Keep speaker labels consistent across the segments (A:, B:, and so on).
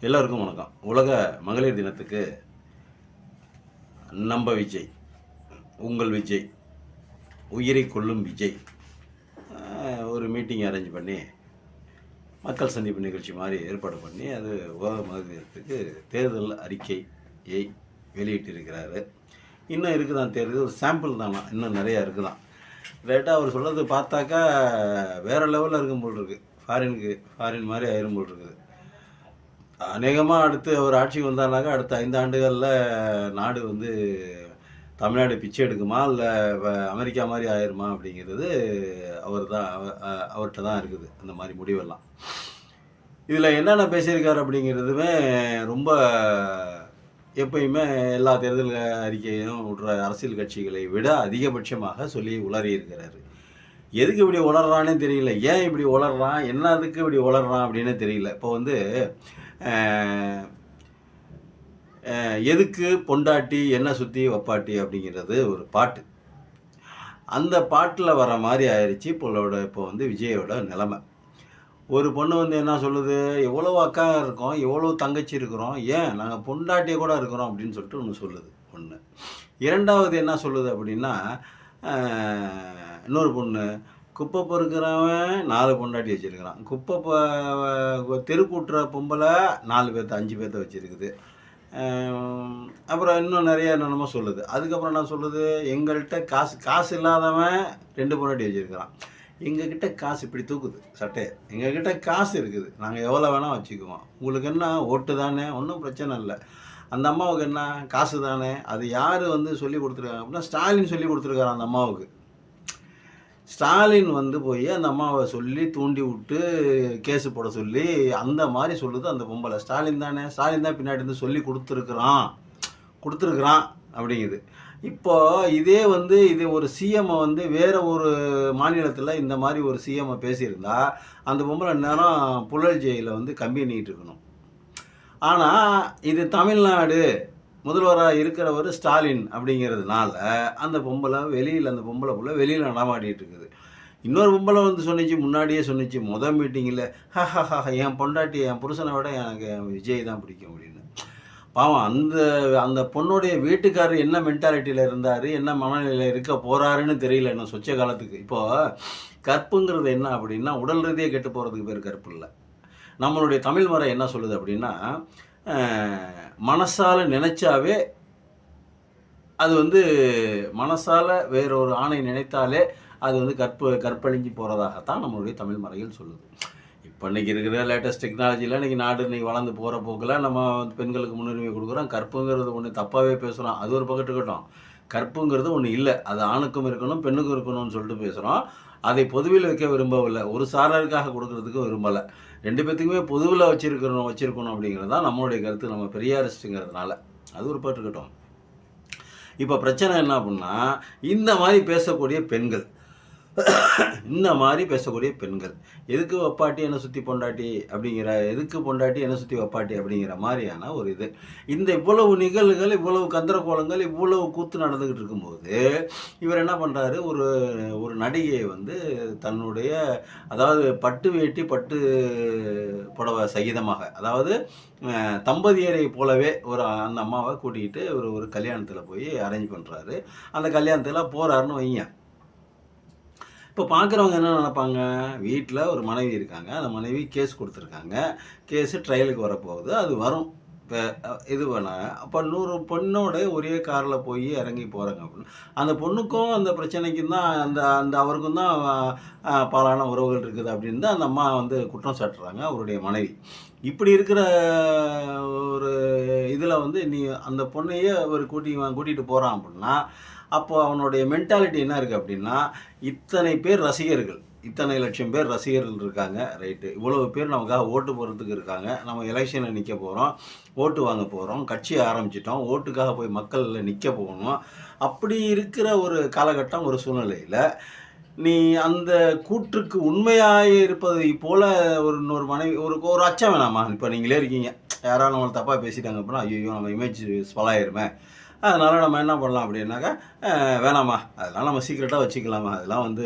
A: எல்லோருக்கும் வணக்கம். உலக மகளிர் தினத்துக்கு நம்ம விஜய், உங்கள் விஜய், உயிரை கொல்லும் விஜய் ஒரு மீட்டிங் அரேஞ்ச் பண்ணி மக்கள் சந்திப்பு நிகழ்ச்சி மாதிரி ஏற்பாடு பண்ணி அது உலக மகளிர் தினத்துக்கு தேர்தல் அறிக்கையை வெளியிட்டிருக்கிறாரு. இன்னும் இருக்குதான் தேர்தல், ஒரு சாம்பிள் தானா, இன்னும் நிறையா இருக்குதான். லேட்டாக அவர் சொல்கிறது பார்த்தாக்கா வேறு லெவலில் இருக்கும் போல் இருக்குது. ஃபாரின் மாதிரி ஆயிரும் போல் இருக்குது. அநேகமாக அடுத்து அவர் ஆட்சிக்கு வந்தாருனாக்கா அடுத்த 5 ஆண்டுகளில் நாடு வந்து தமிழ்நாடு பிச்சை எடுக்குமா இல்லை அமெரிக்கா மாதிரி ஆயிருமா அப்படிங்கிறது அவர்கிட்ட தான் இருக்குது அந்த மாதிரி முடிவெல்லாம். இதில் என்னென்ன பேசியிருக்காரு அப்படிங்கிறதுமே ரொம்ப எப்பயுமே எல்லா தேர்தல் அறிக்கையும் விடுற அரசியல் கட்சிகளை விட அதிகபட்சமாக சொல்லி உளறியிருக்கிறாரு. எதுக்கு இப்படி உளறானே தெரியல, ஏன் இப்படி உளறான், என்னதுக்கு இப்படி உளறான் அப்படின்னு தெரியல. இப்போ வந்து எதுக்கு பொண்டாட்டி என்ன சுற்றி வப்பாட்டி அப்படிங்கிறது ஒரு பாட்டு. அந்த பாட்டில் வர மாதிரி ஆயிடுச்சு இப்போ வந்து விஜயோட நிலைமை. ஒரு பொண்ணு வந்து என்ன சொல்லுது, எவ்வளோ அக்கா இருக்கோம், எவ்வளோ தங்கச்சி இருக்கிறோம், ஏன் நாங்கள் பொண்டாட்டியே கூட இருக்கிறோம் அப்படின்னு சொல்லிட்டு ஒன்று சொல்லுது பொண்ணு. இரண்டாவது என்ன சொல்லுது அப்படின்னா, இன்னொரு பொண்ணு, குப்பை பொறுக்கிறவன் 4 பொண்டாட்டி வச்சுருக்கிறான், தெருக்கூட்டுற பொம்பளை 4 பேர்த்த 5 பேர்த்த வச்சுருக்குது. அப்புறம் இன்னும் நிறைய என்னென்னமோ சொல்லுது. அதுக்கப்புறம் என்ன சொல்லுது, எங்கள்கிட்ட காசு இல்லாதவன் 2 பொண்டாட்டி வச்சுருக்கிறான், எங்ககிட்ட காசு இப்படி தூக்குது சட்டையை, எங்ககிட்ட காசு இருக்குது, நாங்கள் எவ்வளோ வேணால் வச்சுக்குவோம், உங்களுக்கு என்ன ஓட்டு தானே, ஒன்றும் பிரச்சனை இல்லை, அந்த அம்மாவுக்கு என்ன காசு தானே. அது யார் வந்து சொல்லி கொடுத்துருக்காங்க அப்படின்னா, ஸ்டாலின் சொல்லி கொடுத்துருக்காரு அந்த அம்மாவுக்கு. ஸ்டாலின் வந்து போய் அந்த அம்மாவை சொல்லி தூண்டி விட்டு கேஸு போட சொல்லி அந்த மாதிரி சொல்லுது அந்த பொம்பளை. ஸ்டாலின் தான் பின்னாடி இருந்து சொல்லி கொடுத்துருக்குறான் அப்படிங்குது. இப்போது இதே வந்து இது ஒரு சிஎம்மை வந்து வேறு ஒரு மாநிலத்தில் இந்த மாதிரி ஒரு சிஎம்மை பேசியிருந்தா அந்த பொம்பளை நேரம் புழல் ஜெயிலில் வந்து கம்பி நீட்டு இருக்கணும். ஆனால் இது தமிழ்நாடு முதல்வராக இருக்கிறவர் ஸ்டாலின் அப்படிங்கிறதுனால அந்த பொம்பளை வெளியில் நடமாடிட்டு இருக்குது. இன்னொரு பொம்பளை வந்து முன்னாடியே சொன்னிச்சு மீட்டிங்கில், என் பொண்டாட்டி என் புருஷனை விட எனக்கு விஜய் தான் பிடிக்கும் அப்படின்னு. பாவம் அந்த பொண்ணுடைய வீட்டுக்காரர் என்ன மென்டாலிட்டியில் இருந்தார், என்ன மனநிலையில் இருக்க போகிறாருன்னு தெரியல இன்னும் சொச்ச காலத்துக்கு. இப்போது கற்புங்கிறது என்ன அப்படின்னா, உடல் ரீதியாக கெட்டு போகிறதுக்கு பேர் கற்பு இல்லை. நம்மளுடைய தமிழ் முறை என்ன சொல்லுது அப்படின்னா, மனசால் நினைச்சாவே அது வந்து மனசால் வேறொரு ஆணை நினைத்தாலே அது வந்து கற்பழிஞ்சு போகிறதாகத்தான் நம்மளுடைய தமிழ் மறைகள் சொல்லுது. இப்போ இன்றைக்கி இருக்கிற லேட்டஸ்ட் டெக்னாலஜியில் இன்றைக்கி இன்றைக்கி வளர்ந்து போகிற போக்கில் நம்ம வந்து பெண்களுக்கு முன்னுரிமை கொடுக்குறோம். கற்புங்கிறது ஒன்று தப்பாகவே பேசுகிறோம், அது ஒரு பக்கத்து இருக்கட்டும். கற்புங்கிறது ஒன்று இல்லை, அது ஆணுக்கும் இருக்கணும் பெண்ணுக்கும் இருக்கணும்னு சொல்லிட்டு பேசுகிறோம். அதை பொதுவில் வைக்க விரும்பவில்லை, ஒரு சாரருக்காக கொடுக்கறதுக்கும் விரும்பலை. 2 பேர்த்துக்குமே பொதுவில் வச்சிருக்கணும் அப்படிங்கிறது தான் நம்மளுடைய கருத்து, நம்ம பெரியாரிஸ்ட்டுங்கிறதுனால. அது ஒரு பாட்டு இருக்கட்டும். இப்போ பிரச்சனை என்ன அப்படின்னா, இந்த மாதிரி பேசக்கூடிய பெண்கள் எதுக்கு வப்பாட்டி என்ன சுற்றி பொண்டாட்டி அப்படிங்கிற, எதுக்கு பொண்டாட்டி என்ன சுற்றி வப்பாட்டி அப்படிங்கிற மாதிரியான ஒரு இது. இந்த இவ்வளவு நிகழ்வுகள், இவ்வளவு கந்தரகோலங்கள், இவ்வளவு கூத்து நடந்துக்கிட்டு இருக்கும்போது இவர் என்ன பண்ணுறாரு, ஒரு நடிகையை வந்து தன்னுடைய, அதாவது பட்டு வேட்டி பட்டு புடவை சகிதமாக, அதாவது தம்பதியரை போலவே அந்த அம்மாவை கூட்டிகிட்டு ஒரு கல்யாணத்தில் போய் அரேஞ்ச் பண்ணுறாரு. அந்த கல்யாணத்தில் போகிறாருன்னு வைங்க. இப்போ பார்க்குறவங்க என்ன நினைப்பாங்க, வீட்டில் ஒரு மனைவி இருக்காங்க, அந்த மனைவி கேஸ் கொடுத்துருக்காங்க, கேஸு ட்ரையலுக்கு வரப்போகுது, அது வரும். இப்போ இது வேணால் அப்போ 100 பொண்ணோட ஒரே காரில் போய் இறங்கி போகிறாங்க அப்படின்னு, அந்த பொண்ணுக்கும் அந்த பிரச்சனைக்கும் தான் அந்த அவருக்கும் தான் பாலான உறவுகள் இருக்குது அப்படின்னு தான் அந்த அம்மா வந்து குற்றம் சாட்டுறாங்க அவருடைய மனைவி. இப்படி இருக்கிற ஒரு இதில் வந்து நீ அந்த பொண்ணையே அவர் கூட்டிகிட்டு போகிறான் அப்படின்னா, அப்போ அவனுடைய மென்டாலிட்டி என்ன இருக்குது அப்படின்னா, இத்தனை லட்சம் பேர் ரசிகர்கள் இருக்காங்க, ரைட்டு, இவ்வளவு பேர் நமக்காக ஓட்டு போடுறதுக்கு இருக்காங்க, நம்ம எலெக்ஷனில் நிற்க போகிறோம், ஓட்டு வாங்க போகிறோம், கட்சியை ஆரம்பிச்சிட்டோம், ஓட்டுக்காக போய் மக்களில் நிற்க போகணும். அப்படி இருக்கிற ஒரு காலகட்டம், ஒரு சூழ்நிலையில் நீ அந்த கூற்றுக்கு உண்மையாக இருப்பதை போல் இன்னொரு மனைவி, ஒரு அச்சம் வேணாமா? இப்போ நீங்களே இருக்கீங்க, யாராவது நம்மளை தப்பாக பேசிட்டாங்க அப்படின்னா, ஐயோ நம்ம இமேஜ் ஸ்பாலாயிருமே, அதனால் நம்ம என்ன பண்ணலாம் அப்படின்னாக்கா, வேணாமா அதெல்லாம் நம்ம சீக்கிரட்டாக வச்சுக்கலாமா, அதெல்லாம் வந்து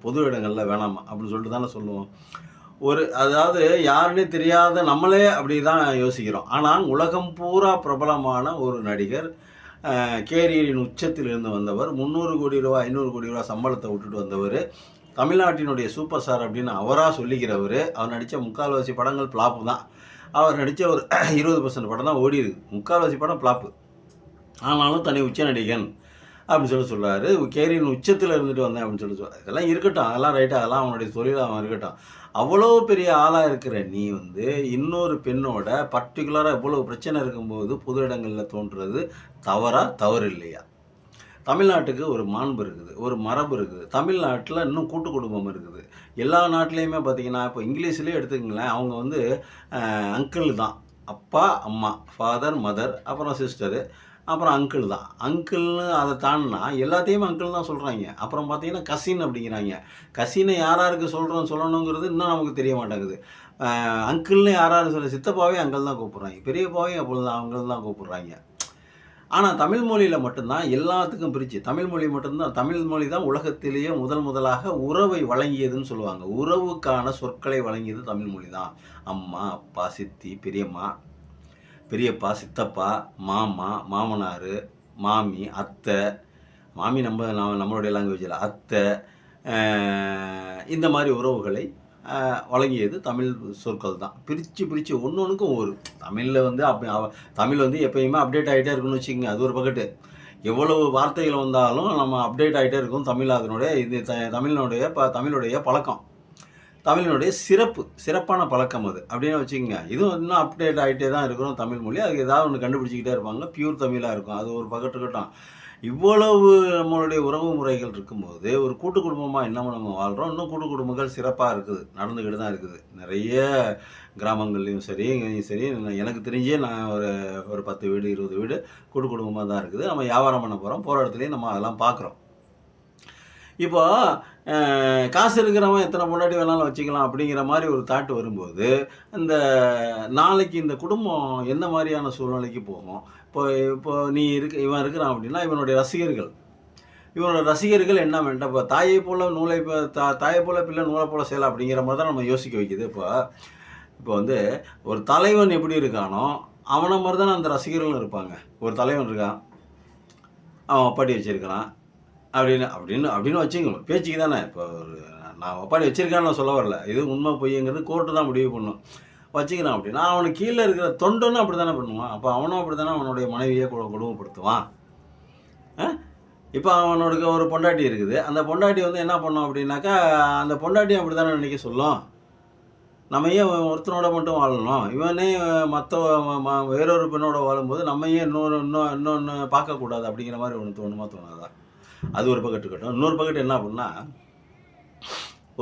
A: பொது இடங்களில் வேணாமா அப்படின்னு சொல்லிட்டு தானே சொல்லுவோம். அதாவது யாருன்னே தெரியாத நம்மளே அப்படி தான் யோசிக்கிறோம். ஆனால் உலகம் பூரா பிரபலமான ஒரு நடிகர், கேரியரின் உச்சத்தில் இருந்து வந்தவர், 300 கோடி ரூபா 500 கோடி ரூபா சம்பளத்தை விட்டுட்டு வந்தவர், தமிழ்நாட்டினுடைய சூப்பர் ஸ்டார் அப்படின்னு அவராக சொல்லிக்கிறவர். அவர் நடித்த முக்கால்வாசி படங்கள் ஃப்ளாப்பு தான். அவர் நடித்த ஒரு 20% படம் தான் ஓடிருக்கு. முக்கால்வாசி படம் ஃப்ளாப்பு. ஆனாலும் தனி உச்ச நடிகன் அப்படின்னு சொல்கிறாரு. கேரியரின் உச்சத்தில் இருந்துட்டு வந்தேன் அப்படின்னு சொல்லுவார். இதெல்லாம் இருக்கட்டும், அதெல்லாம் ரைட்டாக, அதெல்லாம் அவனுடைய தொழில் அவன் இருக்கட்டும். அவ்வளோ பெரிய ஆளாக இருக்கிற நீ இன்னொரு பெண்ணோட பர்டிகுலராக இவ்வளோ பிரச்சனை இருக்கும்போது பொது இடங்களில் தோன்றுறது தவறு இல்லையா? தமிழ்நாட்டுக்கு ஒரு மாண்பு இருக்குது, ஒரு மரபு இருக்குது. தமிழ்நாட்டில் இன்னும் கூட்டு குடும்பம் இருக்குது. எல்லா நாட்டிலையுமே பார்த்தீங்கன்னா, இப்போ இங்கிலீஷ்லேயே எடுத்துக்கங்களேன், அவங்க அங்கிள் தான். அப்பா அம்மா, ஃபாதர் மதர், அப்புறம் சிஸ்டரு, அப்புறம் அங்கிள் தான். அங்கிள்னு அதை தாண்டினா எல்லாத்தையுமே அங்கிள் தான் சொல்கிறாங்க. அப்புறம் பார்த்தீங்கன்னா கசின் அப்படிங்கிறாங்க. கசினை யாருக்கு சொல்லணுங்கிறது இன்னும் நமக்கு தெரிய மாட்டேங்குது. அங்கிள்னு யாராரு சொல்ல, சித்தப்பாவே அங்கிள் தான் கூப்பிட்றாங்க, பெரியப்பாவையும் அப்போ தான் அங்கிள் தான் கூப்பிட்றாங்க. ஆனால் தமிழ் மொழியில் மட்டும்தான் எல்லாத்துக்கும் பிரித்து, தமிழ் மொழி தான் உலகத்திலேயே முதலாக உறவை வழங்கியதுன்னு சொல்லுவாங்க. உறவுக்கான சொற்களை வழங்கியது தமிழ் மொழி தான். அம்மா, அப்பா, சித்தி, பெரியப்பா, சித்தப்பா, மாமா, மாமனார், மாமி, அத்தை. மாமி நம்மளுடைய லாங்குவேஜில் அத்தை. இந்த மாதிரி உறவுகளை வழங்கியது தமிழ் சொற்கள் தான். பிரித்து ஒன்றுக்கும் ஒரு தமிழில் தமிழ் எப்பயுமே அப்டேட் ஆகிட்டே இருக்குன்னு வச்சுக்கோங்க. அது ஒரு பக்கெட்டு. எவ்வளவு வார்த்தைகள் வந்தாலும் நம்ம அப்டேட் ஆகிட்டே இருக்கும். தமிழுடைய பழக்கம், தமிழினுடைய சிறப்பான பழக்கம் அது அப்படின்னு வச்சுக்கோங்க. இதுவும் இன்னும் அப்டேட் ஆகிட்டே தான் இருக்கிறோம் தமிழ் மொழி. அதுக்கு ஏதாவது ஒன்று கண்டுபிடிச்சிக்கிட்டே இருப்பாங்க. பியூர் தமிழாக இருக்கும். அது ஒரு பக்கத்துக்கிட்டோம். இவ்வளவு நம்மளுடைய உறவு முறைகள் இருக்கும்போது ஒரு கூட்டு குடும்பமாக நம்ம வாழ்கிறோம். இன்னும் கூட்டு குடும்பங்கள் சிறப்பாக இருக்குது, நடந்துக்கிட்டு தான் இருக்குது. நிறைய கிராமங்கள்லையும் சரி, இங்கேயும் சரி, எனக்கு தெரிஞ்சே நான் ஒரு 10 வீடு 20 வீடு கூட்டு குடும்பமாக தான் இருக்குது. நம்ம வியாபாரம் பண்ண போகிற இடத்துலையும் நம்ம அதெல்லாம் பார்க்குறோம். இப்போ காசு இருக்கிறவன் எத்தனை பொண்டாட்டி வேணாலும் வச்சுக்கலாம் அப்படிங்கிற மாதிரி ஒரு தாட்டு வரும்போது, நாளைக்கு இந்த குடும்பம் எந்த மாதிரியான சூழ்நிலைக்கு போகும்? இப்போ இவன் இருக்கிறான் அப்படின்னா இவனுடைய ரசிகர்கள் என்ன வேண்டாம்? இப்போ தாயை போல பிள்ளை நூலை போல செய்யலாம் அப்படிங்கிற மாதிரி தான் நம்ம யோசிக்க வைக்குது. இப்போ ஒரு தலைவன் எப்படி இருக்கானோ அவனை மாதிரி தானே அந்த ரசிகர்களும் இருப்பாங்க. ஒரு தலைவன் இருக்கான், அவன் அப்பாட்டி வச்சிருக்கிறான் அப்படின்னு வச்சுக்கணும். பேச்சுக்கு தானே. இப்போ நான் அப்பாடி வச்சிருக்கான்னு நான் சொல்ல வரல. இது உண்மை பொய்ங்கிறது கோர்ட்டு தான் முடிவு பண்ணும். வச்சுக்கிறான் அப்படின்னா அவனுக்கு கீழே இருக்கிற தொண்டனும் அப்படி தானே பண்ணுவான். அப்போ அவனும் அப்படி தானே அவனுடைய மனைவியை கொடுமைப்படுத்துவான். இப்போ அவனுக்கு ஒரு பொண்டாட்டி இருக்குது. அந்த பொண்டாட்டி என்ன பண்ணோம் அப்படின்னாக்கா, அந்த பொண்டாட்டி அப்படி தானே நினைக்க சொல்லும். நம்ம ஏன் ஒருத்தனோட மட்டும் வாழணும்? இவனே வேறொரு பெண்ணோட வாழும்போது நம்ம ஏன் இன்னொன்று பார்க்கக்கூடாது அப்படிங்கிற மாதிரி ஒன்று தோணுதா? அது ஒரு பக்கெட்டு இருக்கட்டும். இன்னொரு பக்கெட்டு என்ன அப்படின்னா,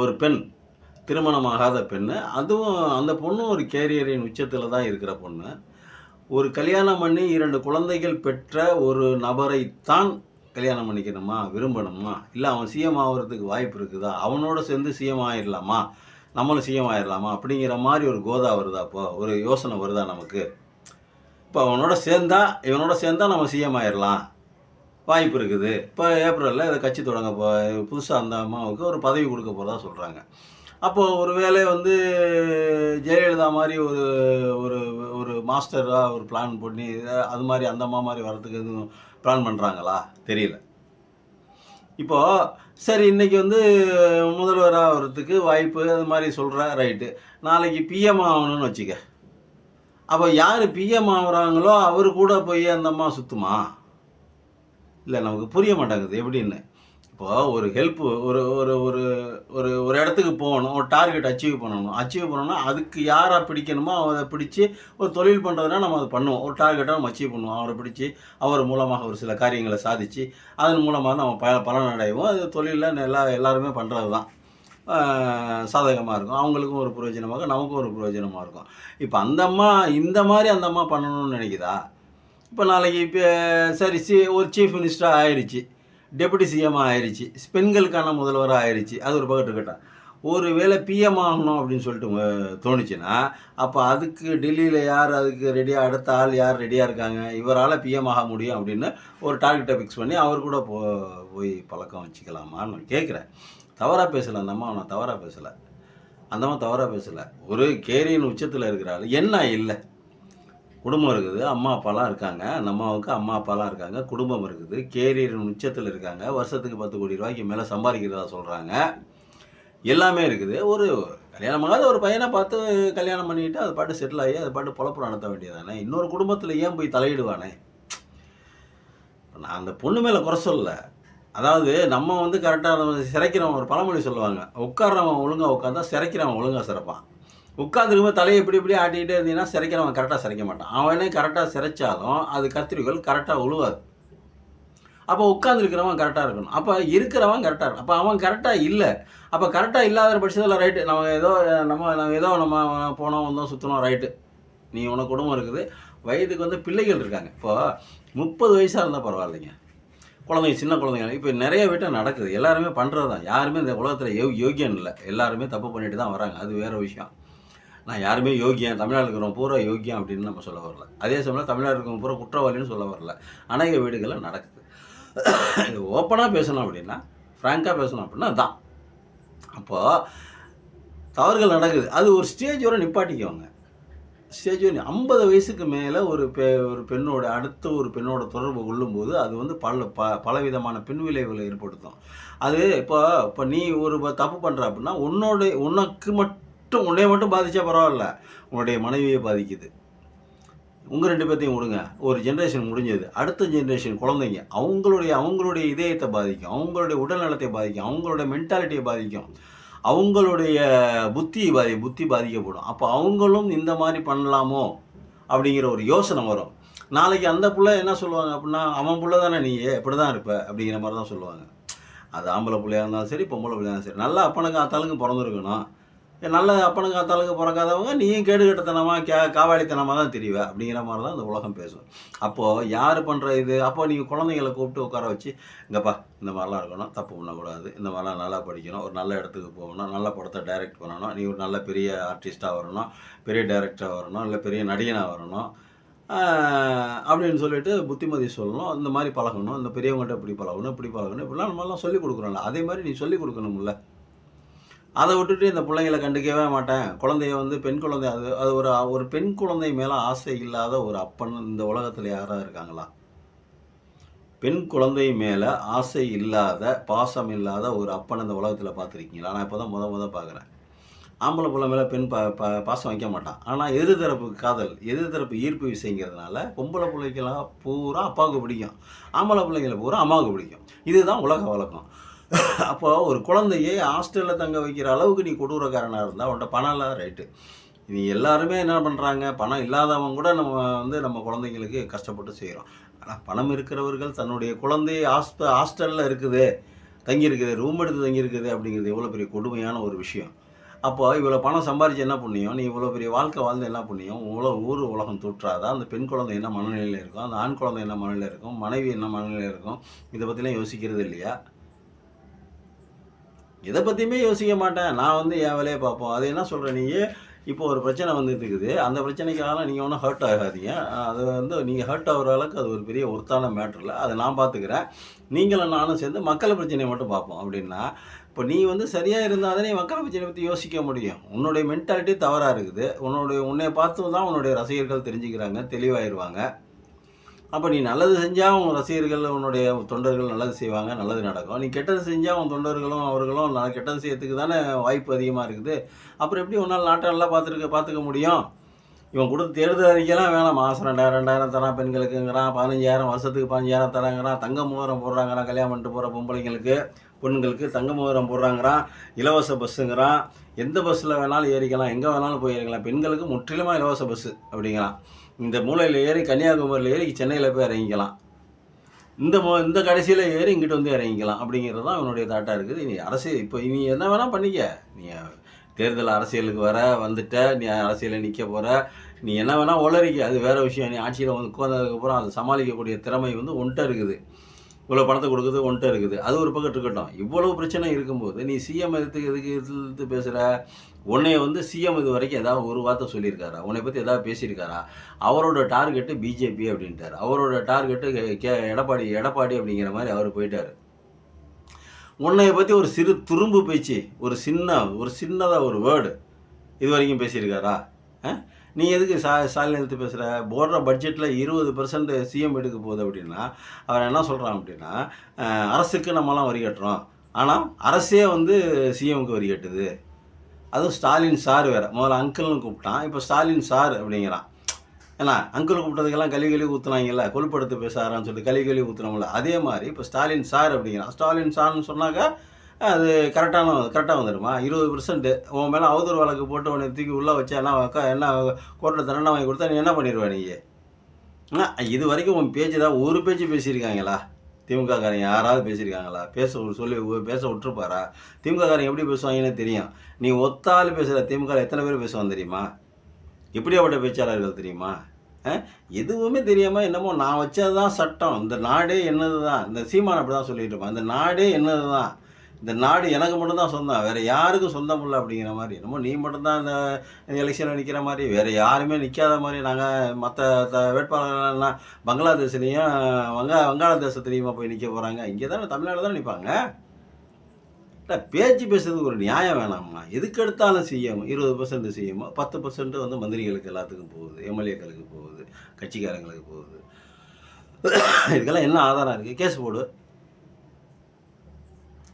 A: ஒரு பெண், திருமணமாகாத பெண்ணு, அதுவும் அந்த பொண்ணும் ஒரு கேரியரின் உச்சத்தில் தான் இருக்கிற பொண்ணு, ஒரு கல்யாணம் பண்ணி 2 குழந்தைகள் பெற்ற ஒரு நபரைத்தான் கல்யாணம் பண்ணிக்கணுமா, விரும்பணுமா? இல்லை அவன் சிஎம் ஆகிறதுக்கு வாய்ப்பு இருக்குதா, அவனோட சேர்ந்து சிஎம் ஆகிடலாமா, நம்மளும் சிஎம் ஆகிடலாமா அப்படிங்கிற மாதிரி ஒரு கோதா வருதா? இப்போ ஒரு யோசனை வருதா நமக்கு? இப்போ இவனோட சேர்ந்தா நம்ம சிஎம் ஆகிடலாம், வாய்ப்பு இருக்குது. இப்போ ஏப்ரலில் இதை கட்சி தொடங்க புதுசாக அந்த அம்மாவுக்கு ஒரு பதவி கொடுக்க போகிறதா சொல்கிறாங்க. அப்போது ஒரு வேளை ஜெயலலிதா மாதிரி ஒரு மாஸ்டராக ஒரு பிளான் பண்ணி அது மாதிரி அந்த அம்மா மாதிரி வர்றதுக்கு எதுவும் பிளான் பண்ணுறாங்களா தெரியல. இப்போது சரி, இன்றைக்கி முதல்வராக வர்றதுக்கு வாய்ப்பு அது மாதிரி சொல்கிற ரைட்டு. நாளைக்கு பிஎம் ஆகணும்னு வச்சுக்க. அப்போ யார் பிஎம் ஆகுறாங்களோ அவர் கூட போய் அந்த அம்மா சுற்றுமா? இல்லை, நமக்கு புரிய மாட்டேங்குது எப்படின்னு. இப்போது ஒரு ஹெல்ப்பு, ஒரு ஒரு ஒரு ஒரு ஒரு இடத்துக்கு போகணும், ஒரு டார்கெட் அச்சீவ் பண்ணணும்னா அதுக்கு யாரை பிடிக்கணுமோ அவரை பிடிச்சி ஒரு தொழில் பண்ணுறதுனா நம்ம அதை பண்ணுவோம். ஒரு டார்கெட்டை நம்ம அச்சீவ் பண்ணுவோம். அவரை பிடிச்சி அவர் மூலமாக ஒரு சில காரியங்களை சாதித்து அதன் மூலமாக நம்ம பலன் அடைவோம். அது தொழிலில் எல்லாருமே பண்ணுறது தான். சாதகமாக இருக்கும், அவங்களுக்கும் ஒரு பிரயோஜனமாக, நமக்கும் ஒரு பிரயோஜனமாக இருக்கும். இப்போ அந்த அம்மா பண்ணணும்னு நினைக்குதா? இப்போ நாளைக்கு சரி, ஒரு சீஃப் மினிஸ்டராக ஆயிடுச்சு, டெபுட்டி சிஎம் ஆயிடுச்சு, பெண்களுக்கான முதல்வராக ஆயிடுச்சு, அது ஒரு பக்கத்து இருக்கட்டும். ஒரு வேளை பிஎம் ஆகணும் அப்படின்னு சொல்லிட்டு தோணுச்சுன்னா, அப்போ அதுக்கு டெல்லியில் யார் அதுக்கு ரெடியாக, அடுத்த ஆள் யார் ரெடியாக இருக்காங்க, இவரால் பிஎம் ஆக முடியும் அப்படின்னு ஒரு டார்கெட்டை ஃபிக்ஸ் பண்ணி அவர் கூட போய் பழக்கம் வச்சுக்கலாமான்னு நான் கேட்குறேன். தவறாக பேசலை, அந்த அம்மா நான் தவறாக பேசலை. அந்தவன் தவறாக பேசலை. ஒரு கேரியின் உச்சத்தில் இருக்கிறாள். என்ன இல்லை, குடும்பம் இருக்குது, அம்மா அப்பாலாம் இருக்காங்க, அந்த அம்மாவுக்கு அம்மா அப்பாலாம் இருக்காங்க, குடும்பம் இருக்குது, கேரியரின் உச்சத்தில் இருக்காங்க, வருஷத்துக்கு 10 கோடி ரூபாய்க்கு மேலே சம்பாதிக்கிறதா சொல்கிறாங்க, எல்லாமே இருக்குது. ஒரு கல்யாணமாகாத ஒரு பையனை பார்த்து கல்யாணம் பண்ணிக்கிட்டு அது பாட்டு செட்டில் ஆகி அது பாட்டு பொழப்பு நடத்த வேண்டியதானே. இன்னொரு குடும்பத்தில் ஏன் போய் தலையிடுவானே. நான் அந்த பொண்ணு மேலே குறை சொல்லலை. அதாவது நம்ம வந்து கரெக்டாக சிறைக்கிறவன், ஒரு பழமொழி சொல்லுவாங்க, உட்கார்றவன் ஒழுங்காக உட்காந்தா சிறைக்கிறவன் ஒழுங்காக சிறப்பான். உட்காந்துருக்கும்போது தலையை இப்படி ஆட்டிக்கிட்டே இருந்தீங்கன்னா சிறைக்கிறவன் கரெக்டாக சிறைக்க மாட்டான். அவனே கரெக்டாக சிறைச்சாலும் அது கத்திரிக்கோள் கரெக்டாக உழுவாது. அப்போ உட்காந்துருக்கிறவன் கரெக்டாக இருக்கணும். அப்போ இருக்கிறவன் கரெக்டாக இருக்கணும். அப்போ அவன் கரெக்டாக இல்லை. அப்போ கரெக்டாக இல்லாத பட்சத்தில் ரைட்டு, நம்ம போனோம் வந்தோம் சுற்றினோம் ரைட்டு. நீ உனக்கு குடும்பம் இருக்குது, வயதுக்கு வந்து பிள்ளைகள் இருக்காங்க. இப்போ 30 வயசாக இருந்தால் பரவாயில்லைங்க. குழந்தைங்க, சின்ன குழந்தைங்க இப்போ நிறைய வீட்டில் நடக்குது. எல்லாருமே பண்ணுறது தான். யாருமே இந்த உலகத்தில் யோகியன் இல்லை. எல்லாருமே தப்பு பண்ணிட்டு தான் வராங்க. அது வேறு விஷயம். நான் யாருமே யோகியன், தமிழ்நாடு இருக்கிறவங்க பூரா யோகியம் அப்படின்னு நம்ம சொல்ல வரல. அதே சமயம் தமிழ்நாடு இருக்கிறவங்க பூரா குற்றவாளின்னு சொல்ல வரல. அநேக வீடுகளில் நடக்குது. இது ஓப்பனாக பேசணும் அப்படின்னா, ஃப்ராங்காக பேசணும் அப்படின்னா தான். அப்போது தவறுகள் நடக்குது. அது ஒரு ஸ்டேஜ் வரை நிப்பாட்டிக்குவாங்க. ஸ்டேஜ் 50 வயசுக்கு மேலே ஒரு பெண்ணோட அடுத்த ஒரு பெண்ணோட தொடர்பு கொள்ளும்போது அது வந்து பலவிதமான பின்விளைவுகளை ஏற்படுத்தும். அது இப்போ நீ ஒரு தப்பு பண்ணுற அப்படின்னா உனக்கு மட்டும் உன்னைய மட்டும் பாதித்தா பரவாயில்ல, உன்னுடைய மனைவியை பாதிக்குது. உங்கள் 2 பேர்த்தையும் விடுங்க, ஒரு ஜென்ரேஷன் முடிஞ்சது. அடுத்த ஜென்ரேஷன் குழந்தைங்க அவங்களுடைய இதயத்தை பாதிக்கும், அவங்களுடைய உடல் நலத்தை பாதிக்கும், அவங்களுடைய மென்டாலிட்டியை பாதிக்கும், அவங்களுடைய புத்தி பாதிக்கப்படும். அப்போ அவங்களும் இந்த மாதிரி பண்ணலாமோ அப்படிங்கிற ஒரு யோசனை வரும். நாளைக்கு அந்த பிள்ளை என்ன சொல்லுவாங்க அப்படின்னா, அவன் பிள்ளை தானே நீ இப்படி தான் இருப்ப அப்படிங்கிற மாதிரி தான் சொல்லுவாங்க. அது ஆம்பளை பிள்ளையாக இருந்தாலும் சரி, பொம்பளை பிள்ளையாக இருந்தாலும் சரி. நல்லா அப்பனுக்கு ஆத்தாளுக்கு பிறந்திருக்கணும். நல்ல அப்பனுக்கு ஆத்தாளுக்கு பிறக்காதவங்க நீயும் கேடுகட்டத்தனமாக காவாளித்தனமாக தான் தெரிவ அப்படிங்கிற மாதிரி தான் இந்த உலகம் பேசும். அப்போது யார் பண்ணுற இது? அப்போ நீங்கள் குழந்தைங்களை கூப்பிட்டு உட்கார வச்சு, இங்கப்பா இந்த மாதிரிலாம் இருக்கணும், தப்பு பண்ணக்கூடாது, இந்த மாதிரிலாம் நல்லா படிக்கணும், ஒரு நல்ல இடத்துக்கு போகணும், நல்ல படத்தை டைரக்ட் பண்ணணும், நீ ஒரு நல்ல பெரிய ஆர்டிஸ்ட்டாக வரணும், பெரிய டைரக்டராக வரணும், இல்லை பெரிய நடிகனாக வரணும் அப்படின்னு சொல்லிட்டு புத்திமதி சொல்லணும். இந்த மாதிரி பழகணும், இந்த பெரியவங்கள்ட்ட இப்படி பழகணும், இப்படிலாம் நம்மளாம் சொல்லிக் கொடுக்குறோம்ல. அதே மாதிரி நீ சொல்லிக் கொடுக்கணும்ல. அதை விட்டுட்டு இந்த பிள்ளைங்களை கண்டுக்கவே மாட்டேன். குழந்தைய வந்து பெண் குழந்தை, அது ஒரு பெண் குழந்தை மேலே ஆசை இல்லாத ஒரு அப்பன் இந்த உலகத்தில் யாராக இருக்காங்களா? பெண் குழந்தை மேலே ஆசை இல்லாத, பாசம் இல்லாத ஒரு அப்பன் இந்த உலகத்தில் பார்த்துருக்கீங்களா? நான் இப்போ தான் முத பார்க்குறேன். ஆம்பளை பிள்ளை மேலே பெண் பாசம் வைக்க மாட்டான். ஆனால் எதிர்தரப்பு காதல், எதிர்தரப்பு ஈர்ப்பு விஷயங்கிறதுனால பொம்பளை பிள்ளைக்கெல்லாம் பூரா அப்பாவுக்கு பிடிக்கும், ஆம்பளை பிள்ளைங்களை பூரா அம்மாவுக்கு பிடிக்கும். இதுதான் உலக வழக்கம். அப்போ ஒரு குழந்தையை ஹாஸ்டலில் தங்க வைக்கிற அளவுக்கு நீ கொடூரக்காரனாக இருந்தால் உன்ட்ட பணம் இல்லாத ரைட்டு. நீ எல்லாருமே என்ன பண்ணுறாங்க, பணம் இல்லாதவங்க கூட நம்ம குழந்தைங்களுக்கு கஷ்டப்பட்டு செய்கிறோம். ஆனால் பணம் இருக்கிறவர்கள் தன்னுடைய குழந்தையை ஹாஸ்டலில் இருக்குது, தங்கியிருக்குது, ரூம் எடுத்து தங்கியிருக்குது அப்படிங்கிறது எவ்வளோ பெரிய கொடுமையான ஒரு விஷயம். அப்போ இவ்வளோ பணம் சம்பாதிச்சு என்ன புண்ணியம், நீ இவ்வளோ பெரிய வாழ்க்கை வாழ்ந்து என்ன புண்ணியம், ஊர் உலகம் தூற்றாதான் அந்த பெண் குழந்தை என்ன மனநிலையில் இருக்கும், அந்த ஆண் குழந்தை என்ன மனநிலையில் இருக்கும், மனைவி என்ன மனநிலையில் இருக்கும், இதை பற்றிலாம் யோசிக்கிறது இல்லையா? எதை பற்றியுமே யோசிக்க மாட்டேன், நான் வந்து என் வேலையை பார்ப்போம். அது என்ன சொல்கிறேன், நீங்கள் இப்போ ஒரு பிரச்சனை வந்துட்டு இருக்குது, அந்த பிரச்சனைக்காக நீங்கள் ஒன்றும் ஹர்ட் ஆகாதீங்க. அது வந்து நீங்கள் ஹர்ட் ஆகிற அளவுக்கு அது ஒரு பெரிய ஒருத்தான மேட்ரு இல்லை, அதை நான் பார்த்துக்கிறேன். நீங்களும் நானும் சேர்ந்து மக்கள் பிரச்சனையை மட்டும் பார்ப்போம் அப்படின்னா, இப்போ நீ வந்து சரியாக இருந்தால் தானே மக்கள் பிரச்சனையை பற்றி யோசிக்க முடியும். உன்னுடைய மென்டாலிட்டி தவறாக இருக்குது. உன்னை பார்த்து தான் உன்னுடைய ரசிகர்கள் தெரிஞ்சுக்கிறாங்க, தெளிவாயிடுவாங்க. அப்போ நீ நல்லது செஞ்சால் உன் ரசிகர்கள், உன்னுடைய தொண்டர்கள் நல்லது செய்வாங்க, நல்லது நடக்கும். நீ கெட்டது செஞ்சால் உன் தொண்டர்களும் அவர்களும் கெட்டது செய்யறதுக்கு தானே வாய்ப்பு அதிகமாக இருக்குது. அப்புறம் எப்படி உன்னால் நாட்டை நல்லா பார்த்துக்க முடியும்? இவன் கொடுத்த தேர்தல் அறிக்கைலாம் வேணாம், மாதம் 2000 தரான் பெண்களுக்குங்கிறான், 15,000 வருஷத்துக்கு 15,000 தராங்கிறான், தங்க மோதிரம் போடுறாங்கிறான், கல்யாணம் பண்ணிட்டு போகிற பொண்ணுங்களுக்கு தங்க மோதிரம் போடுறாங்கிறான், இலவச பஸ்ஸுங்கிறான், எந்த பஸ்ஸில் வேணாலும் ஏறிக்கலாம், எங்கே வேணாலும் போய் ஏறிக்கலாம், பெண்களுக்கு முற்றிலுமாக இலவச பஸ்ஸு அப்படிங்கிறான். இந்த மூலையில் ஏறி கன்னியாகுமரியில் ஏறி சென்னையில் போய் இறங்கிக்கலாம், இந்த கடைசியில் ஏறி இங்கிட்டு வந்து இறங்கிக்கலாம் அப்படிங்கிறது தான் இவனுடைய தாட்டாக இருக்குது. நீ அரசியல் இப்போ நீ என்ன வேணால் பண்ணிக்க, நீ தேர்தல் அரசியலுக்கு வந்துட்ட, நீ அரசியலில் நிற்க போகிற, நீ என்ன வேணால் உளறிக்க, அது வேறு விஷயம். நீ ஆட்சியில் வந்து உட்கார்ந்ததுக்கப்புறம் அதை சமாளிக்கக்கூடிய திறமை வந்து ஒன்ட்ட இருக்குது, இவ்வளோ பணத்தை கொடுக்குறது ஒன்ட்ட இருக்குது. அது ஒரு பக்கம் இருக்கட்டும். இவ்வளவு பிரச்சனை இருக்கும்போது நீ சிஎம் எதுக்கு பேசுகிற? உன்னைய வந்து சிஎம் இது வரைக்கும் ஏதாவது ஒரு வார்த்தை சொல்லியிருக்காரா? உன்னை பற்றி ஏதாவது பேசியிருக்காரா? அவரோட டார்கெட்டு பிஜேபி அப்படின்ட்டார். அவரோட டார்கெட்டு எடப்பாடி அப்படிங்கிற மாதிரி அவர் போயிட்டார். உன்னைய பற்றி ஒரு சிறு துரும்பு பேச்சு, ஒரு சின்னதாக ஒரு வேர்டு இது வரைக்கும் பேசியிருக்காரா? நீ எதுக்கு ஸ்டாலின் எடுத்து பேசுகிற? போடுற பட்ஜெட்டில் 20% சிஎம் எடுக்க போகுது அப்படின்னா, அவர் என்ன சொல்கிறான் அப்படின்னா, அரசுக்கு நம்மலாம் வரி கட்டுறோம், ஆனால் அரசே வந்து சிஎம்க்கு வரி கட்டுது. அதுவும் ஸ்டாலின் சார் வேறு. முதல்ல அங்கிள்னு கூப்பிட்டான், இப்போ ஸ்டாலின் சார் அப்படிங்கிறான். ஏன்னா அங்கிள் கூப்பிட்டதுக்கெல்லாம் கழுவி ஊற்றுனாங்கல்ல, கொழுப்படுத்து பேசாரான்னு சொல்லிட்டு கழுவி ஊற்றுனோம்ல, அதே மாதிரி இப்போ ஸ்டாலின் சார் அப்படிங்கிறான். ஸ்டாலின் சார்னு சொன்னாக்கா அது கரெக்டாக வந்துடுமா? 20% உன் மேலே அவதூறு வழக்கு போட்டு உன்னை தூக்கி உள்ளே வச்சா என்ன கோர்ட்டில் தண்டனை வாங்கி கொடுத்தா நீ என்ன பண்ணிடுவா நீங்கள்? இது வரைக்கும் உன் பேச்சு தான் ஒரு பேச்சு பேசியிருக்காங்களா? திமுககாரங்க யாராவது பேசியிருக்காங்களா? பேச விட்டுருப்பாரா? திமுககாரங்க எப்படி பேசுவாங்கன்னு தெரியும். நீ ஒத்தாள் பேசுகிற திமுக எத்தனை பேர் பேசுவான் தெரியுமா? எப்படியாப்பட்ட பேச்சாளர்கள் தெரியுமா? எதுவுமே தெரியாமல் என்னமோ நான் வச்சது தான் சட்டம், இந்த நாடே என்னது தான், இந்த சீமான் அப்படி தான் சொல்லிட்டு இருப்பான், இந்த நாடே என்னது தான், இந்த நாடு எனக்கு மட்டும்தான் சொந்தம், வேறு யாருக்கும் சொந்தம் இல்லை அப்படிங்கிற மாதிரி. என்னமோ நீ மட்டும்தான் இந்த எலெக்ஷனில் நிற்கிற மாதிரி, வேறு யாருமே நிற்காத மாதிரி. நாங்கள் மற்ற வேட்பாளர்கள்லாம் பங்களாதேஷ்லேயும் வங்காளதேசத்துலேயுமா போய் நிற்க போகிறாங்க? இங்கே தானே தமிழ்நாடு தான் நிற்பாங்க. பேச்சு பேசுறதுக்கு ஒரு நியாயம் வேணாம்மா? எதுக்கு எடுத்தாலும் சிஎம் 20% சிஎம், 10% வந்து மந்திரிகளுக்கு எல்லாத்துக்கும் போகுது, எம்எல்ஏக்களுக்கு போகுது, கட்சிக்காரங்களுக்கு போகுது. இதுக்கெல்லாம் என்ன ஆதாரம் இருக்குது? கேஸ் போடு.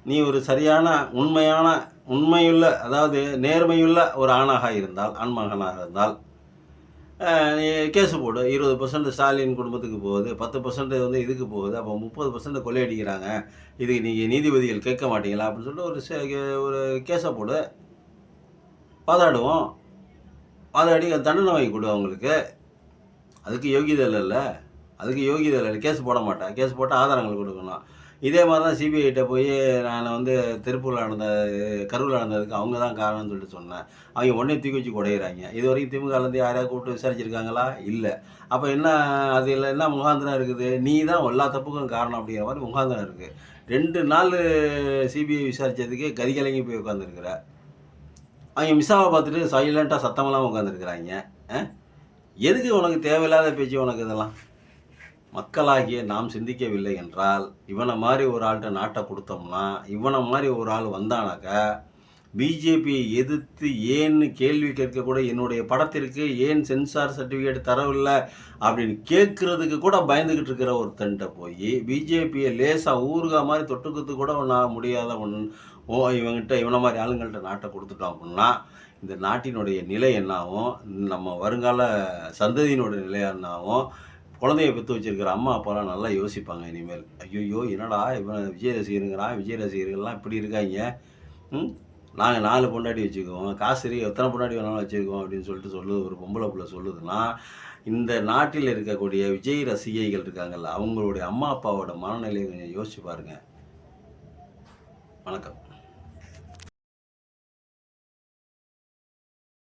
A: நீ ஒரு சரியான உண்மையுள்ள, அதாவது நேர்மையுள்ள ஒரு ஆணாக இருந்தால், ஆண்மகனாக இருந்தால் நீ கேஸு போடு. 20% ஸ்டாலின் குடும்பத்துக்கு போகுது, 10% வந்து இதுக்கு போகுது, அப்போ 30% கொள்ளையடிக்கிறாங்க, இதுக்கு நீங்கள் நீதிபதிகள் கேட்க மாட்டீங்களா அப்படின்னு சொல்லிட்டு ஒரு கேஸை போடு. வாதாடுவோம். வாதாடி தண்டனை வாங்கி கொடு அவங்களுக்கு. அதுக்கு யோகியதை இல்லைல்ல, கேஸ் போட மாட்டேன். கேஸ் போட்டால் ஆதாரங்கள் கொடுக்கணும். இதே மாதிரி தான் சிபிஐட்ட போய் நான் வந்து கரூரில் நடந்ததுக்கு அவங்க தான் காரணம்னு சொல்லிட்டு சொன்னேன். அவங்க உடனே தூக்கி வச்சு குடையிறாங்க. இது வரைக்கும் திமுகலேருந்து யாரையா கூப்பிட்டு விசாரிச்சிருக்காங்களா? இல்லை. அப்போ என்ன, அதில் என்ன முகாந்திரம் இருக்குது? நீ தான் எல்லா தப்புக்கும் காரணம் அப்படிங்கிற மாதிரி முகாந்திரம் இருக்குது. 2 நாள் சிபிஐ விசாரித்ததுக்கே கதிகலங்கி போய் உட்காந்துருக்குற. அவங்க மிஸ்ஸாவை பார்த்துட்டு சைலண்ட்டாக சத்தமெல்லாம் உட்காந்துருக்குறாங்க. எதுக்கு உனக்கு தேவையில்லாத பேச்சு உனக்கு இதெல்லாம்? மக்களாகிய நாம் சிந்திக்கவில்லை என்றால், இவனை மாதிரி ஒரு ஆள்கிட்ட நாட்டை கொடுத்தோம்னா, இவனை மாதிரி ஒரு ஆள் வந்தானாக்கா, பிஜேபியை எதிர்த்து ஏன்னு கேள்வி கேட்கக்கூட, என்னுடைய படத்திற்கு ஏன் சென்சார் சர்டிஃபிகேட் தரவில்லை அப்படின்னு கேட்குறதுக்கு கூட பயந்துக்கிட்டு இருக்கிற ஒருத்தன்ட்ட போய் பிஜேபியை லேசாக ஊறுகா மாதிரி தொட்டுக்கிறதுக்கு கூட நான் முடியாத இவனை மாதிரி ஆளுங்கள்ட்ட நாட்டை கொடுத்துட்டோம் அப்படின்னா, இந்த நாட்டினுடைய நிலை என்னாகும், நம்ம வருங்கால சந்ததியினுடைய நிலை என்னாகும், குழந்தைய பெற்று வச்சிருக்கிற அம்மா அப்பாலாம் நல்லா யோசிப்பாங்க இனிமேல். ஐயோ என்னடா இவன் விஜய் ரசிகர்கள்லாம் இப்படி இருக்காங்க, நாங்கள் 4 பொண்டாட்டி வச்சுக்குவோம், காசு எத்தனை பொண்டாட்டி வேணாலும் வச்சுருக்கோம் அப்படின்னு சொல்லுது ஒரு பொம்பளை பிள்ளை சொல்லுதுன்னா, இந்த நாட்டில் இருக்கக்கூடிய விஜய் ரசிகைகள் இருக்காங்கல்ல, அவங்களுடைய அம்மா அப்பாவோட மனநிலையை கொஞ்சம் யோசிச்சு பாருங்கள். வணக்கம்.